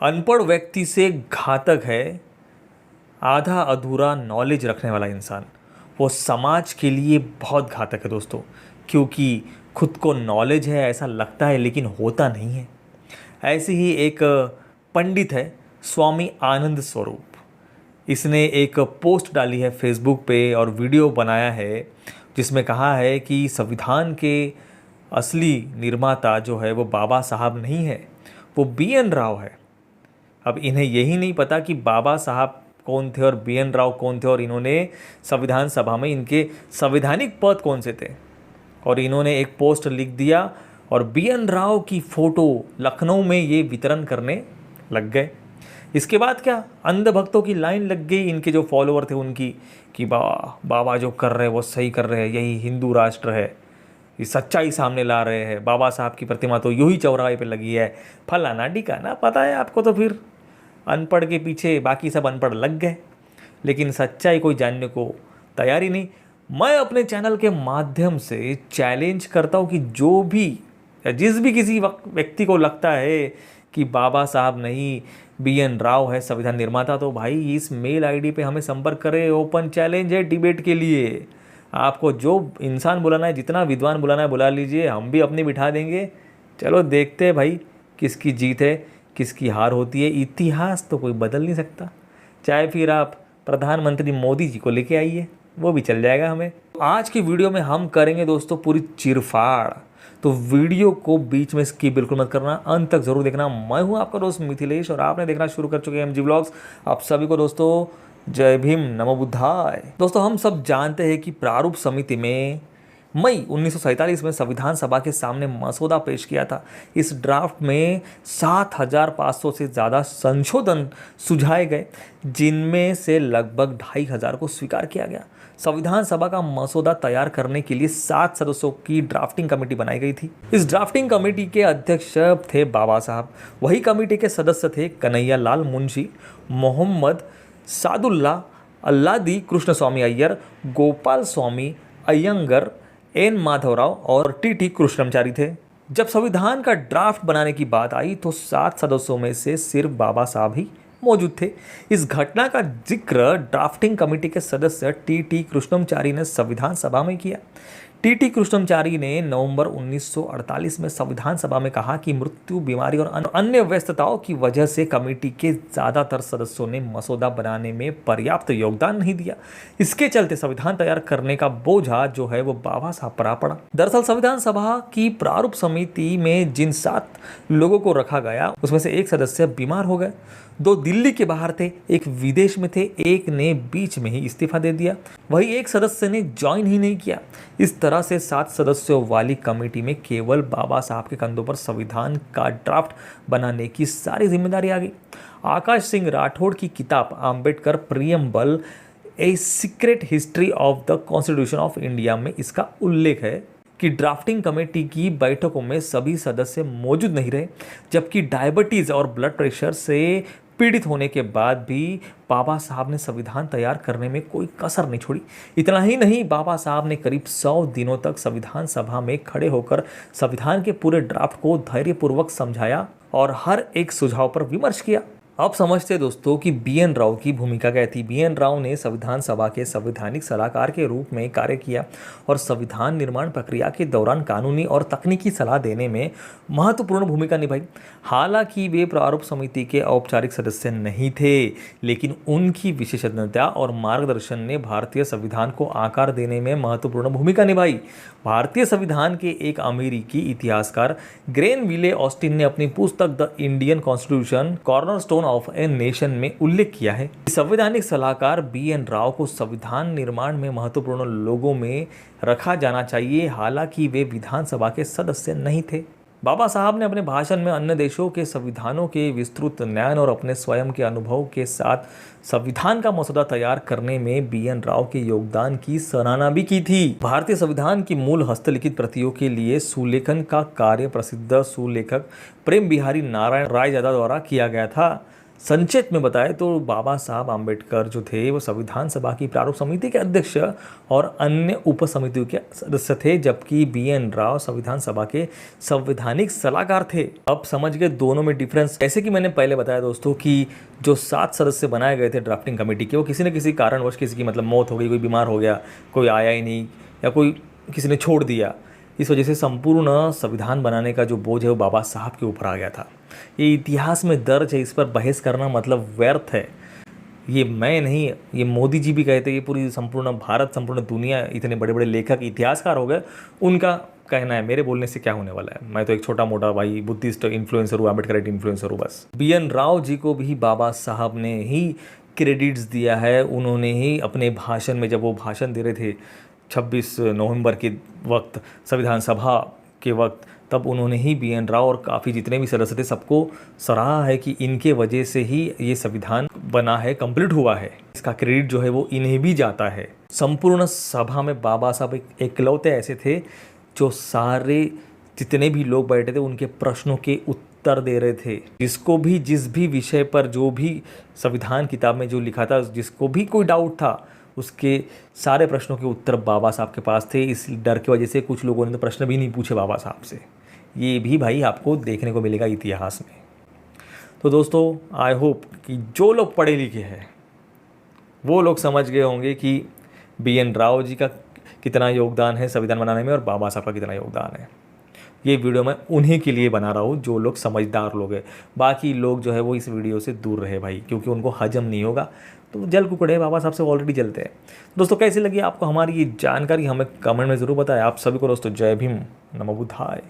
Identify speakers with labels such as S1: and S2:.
S1: अनपढ़ व्यक्ति से घातक है आधा अधूरा नॉलेज रखने वाला इंसान। वो समाज के लिए बहुत घातक है दोस्तों, क्योंकि खुद को नॉलेज है ऐसा लगता है लेकिन होता नहीं है। ऐसे ही एक पंडित है स्वामी आनंद स्वरूप। इसने एक पोस्ट डाली है फेसबुक पे और वीडियो बनाया है जिसमें कहा है कि संविधान के असली निर्माता जो है वो बाबा साहब नहीं है, वो BN राव है। अब इन्हें यही नहीं पता कि बाबा साहब कौन थे और BN राव कौन थे, और इन्होंने संविधान सभा में इनके संवैधानिक पद कौन से थे। और इन्होंने एक पोस्ट लिख दिया और BN राव की फ़ोटो लखनऊ में ये वितरण करने लग गए। इसके बाद क्या, अंध भक्तों की लाइन लग गई इनके जो फॉलोअर थे उनकी, कि बाबा जो कर रहे हैं वो सही कर रहे हैं, यही हिंदू राष्ट्र है, ये सच्चाई सामने ला रहे हैं, बाबा साहब की प्रतिमा तो यूं ही चौराहे पे लगी है, फलाना ढिकाना। पता है आपको, तो फिर अनपढ़ के पीछे बाकी सब अनपढ़ लग गए, लेकिन सच्चाई कोई जानने को तैयार ही नहीं। मैं अपने चैनल के माध्यम से चैलेंज करता हूँ कि जो भी या जिस भी किसी व्यक्ति को लगता है कि बाबा साहब नहीं BN राव है संविधान निर्माता, तो भाई इस मेल ID पे हमें संपर्क करें। ओपन चैलेंज है डिबेट के लिए। आपको जो इंसान बुलाना है, जितना विद्वान बुलाना है बुला लीजिए, हम भी अपनी बिठा देंगे। चलो देखते हैं भाई किसकी जीत है किसकी हार होती है। इतिहास तो कोई बदल नहीं सकता, चाहे फिर आप प्रधानमंत्री मोदी जी को लेके आइए, वो भी चल जाएगा हमें। आज की वीडियो में हम करेंगे दोस्तों पूरी चिरफाड़, तो वीडियो को बीच में स्किप बिल्कुल मत करना, अंत तक जरूर देखना। मैं हूं आपका दोस्त मिथिलेश और आपने देखना शुरू कर चुके हैं MG व्लॉग्स। आप सभी को दोस्तों जय भीम, नमो बुद्धाय। दोस्तों हम सब जानते हैं कि प्रारूप समिति में मई 1947 में संविधान सभा के सामने मसौदा पेश किया था। इस ड्राफ्ट में 7,500 से ज़्यादा संशोधन सुझाए गए, जिनमें से लगभग 2,500 को स्वीकार किया गया। संविधान सभा का मसौदा तैयार करने के लिए 7 सदस्यों की ड्राफ्टिंग कमेटी बनाई गई थी। इस ड्राफ्टिंग कमेटी के अध्यक्ष थे बाबा साहब। वही कमेटी के सदस्य थे कन्हैया लाल मुंशी, मोहम्मद सादुल्ला, अल्लादी कृष्ण स्वामी अय्यर, गोपाल स्वामी अयंगर, N माधवराव और TT कृष्णमचारी थे। जब संविधान का ड्राफ्ट बनाने की बात आई तो 7 सदस्यों में से सिर्फ बाबा साहब ही मौजूद थे। इस घटना का जिक्र ड्राफ्टिंग कमेटी के सदस्य TT कृष्णमचारी ने संविधान सभा में किया। TT कृष्णमचारी ने नवंबर 1948 में संविधान सभा में कहा कि मृत्यु, बीमारी और अन्य व्यस्तताओं की वजह से कमेटी के ज़्यादातर सदस्यों ने मसौदा बनाने में पर्याप्त योगदान नहीं दिया। इसके चलते संविधान तैयार करने का बोझा जो है वो बाबा साहब पर आ पड़ा। दरअसल संविधान सभा की प्रारूप समिति में जिन 7 लोगों को रखा गया उसमें से एक सदस्य बीमार हो गए, 2 दिल्ली के बाहर थे, एक विदेश में थे, एक ने बीच में ही इस्तीफा दे दिया, वही एक सदस्य ने ज्वाइन ही नहीं किया। इस तरह से 7 सदस्यों वाली कमेटी में केवल बाबा साहब के कंधों पर संविधान का ड्राफ्ट बनाने की सारी जिम्मेदारी आ गई। आकाश सिंह राठौड़ की किताब Ambedkar preamble a secret history of the constitution of India में इसका उल्लेख है कि ड्राफ्टिंग कमेटी की बैठकों में सभी सदस्य मौजूद नहीं रहे, जबकि डायबिटीज़ और ब्लड प्रेशर से पीड़ित होने के बाद भी बाबा साहब ने संविधान तैयार करने में कोई कसर नहीं छोड़ी। इतना ही नहीं, बाबा साहब ने करीब 100 दिनों तक संविधान सभा में खड़े होकर संविधान के पूरे ड्राफ्ट को धैर्यपूर्वक समझाया और हर एक सुझाव पर विमर्श किया। अब समझते हैं दोस्तों कि BN राव की भूमिका क्या थी। BN राव ने संविधान सभा के संवैधानिक सलाहकार के रूप में कार्य किया और संविधान निर्माण प्रक्रिया के दौरान कानूनी और तकनीकी सलाह देने में महत्वपूर्ण भूमिका निभाई। हालांकि वे प्रारूप समिति के औपचारिक सदस्य नहीं थे, लेकिन उनकी विशेषज्ञता और मार्गदर्शन ने भारतीय संविधान को आकार देने में महत्वपूर्ण भूमिका निभाई। भारतीय संविधान के एक अमेरिकी इतिहासकार ग्रेनविले ऑस्टिन ने अपनी पुस्तक the Indian constitution cornerstone of a nation में उल्लेख किया है। संवैधानिक सलाहकार BN राव को संविधान निर्माण में महत्वपूर्ण लोगों में रखा जाना चाहिए, हालांकि वे विधानसभा के सदस्य नहीं थे। बाबा साहब ने अपने भाषण में अन्य देशों के संविधानों के विस्तृत ज्ञान और अपने स्वयं के अनुभव के साथ संविधान का मसौदा तैयार करने में BN राव के योगदान की सराहना भी की थी। भारतीय संविधान की मूल हस्तलिखित प्रतियों के लिए सुलेखन का कार्य प्रसिद्ध सुलेखक प्रेम बिहारी नारायण रायजादा द्वारा किया गया था। संक्षिप्त में बताएं तो बाबा साहब आम्बेडकर जो थे वो संविधान सभा की प्रारूप समिति के अध्यक्ष और अन्य उप समितियों के सदस्य थे, जबकि BN राव संविधान सभा के संवैधानिक सलाहकार थे। अब समझ गए दोनों में डिफरेंस। जैसे कि मैंने पहले बताया दोस्तों कि जो 7 सदस्य बनाए गए थे ड्राफ्टिंग कमेटी के, वो किसी न किसी कारणवश, किसी की मतलब मौत हो गई, कोई बीमार हो गया, कोई आया ही नहीं, या कोई किसी ने छोड़ दिया, इस वजह से संपूर्ण संविधान बनाने का जो बोझ है वो बाबा साहब के ऊपर आ गया था। ये इतिहास में दर्ज है, इस पर बहस करना मतलब व्यर्थ है। ये मैं नहीं, ये मोदी जी भी कहते, ये पूरी संपूर्ण भारत, संपूर्ण दुनिया, इतने बड़े बड़े लेखक इतिहासकार हो गए, उनका कहना है, मेरे बोलने से क्या होने वाला है। मैं तो एक छोटा मोटा भाई बुद्धिस्ट इन्फ्लुएंसर हूँ, आम्बेडकराइट इन्फ्लुएंसर हूँ बस। BN राव जी को भी बाबा साहब ने ही क्रेडिट्स दिया है। उन्होंने ही अपने भाषण में, जब वो भाषण दे रहे थे 26 नवंबर के वक्त संविधान सभा के वक्त, तब उन्होंने ही BN राव और काफ़ी जितने भी सदस्य थे सबको सराहा है कि इनके वजह से ही ये संविधान बना है, कंप्लीट हुआ है। इसका क्रेडिट जो है वो इन्हें भी जाता है। संपूर्ण सभा में बाबा साहब इकलौते ऐसे थे जो सारे जितने भी लोग बैठे थे उनके प्रश्नों के उत्तर दे रहे थे। जिसको भी जिस भी विषय पर, जो भी संविधान किताब में जो लिखा था, जिसको भी कोई डाउट था, उसके सारे प्रश्नों के उत्तर बाबा साहब के पास थे। इस डर की वजह से कुछ लोगों ने तो प्रश्न भी नहीं पूछे बाबा साहब से। ये भी भाई आपको देखने को मिलेगा इतिहास में। तो दोस्तों, आई होप कि जो लोग पढ़े लिखे हैं वो लोग समझ गए होंगे कि BN राव जी का कितना योगदान है संविधान बनाने में और बाबा साहब का कितना योगदान है। ये वीडियो मैं उन्हीं के लिए बना रहा हूँ जो लोग समझदार लोग हैं। बाकी लोग जो है वो इस वीडियो से दूर रहे भाई, क्योंकि उनको हजम नहीं होगा। तो जल कुकड़े बाबा साहब से ऑलरेडी जलते हैं। दोस्तों, कैसी लगी आपको हमारी ये जानकारी, हमें कमेंट में ज़रूर बताएं। आप सभी को दोस्तों जय भीम, नमो बुद्धाय।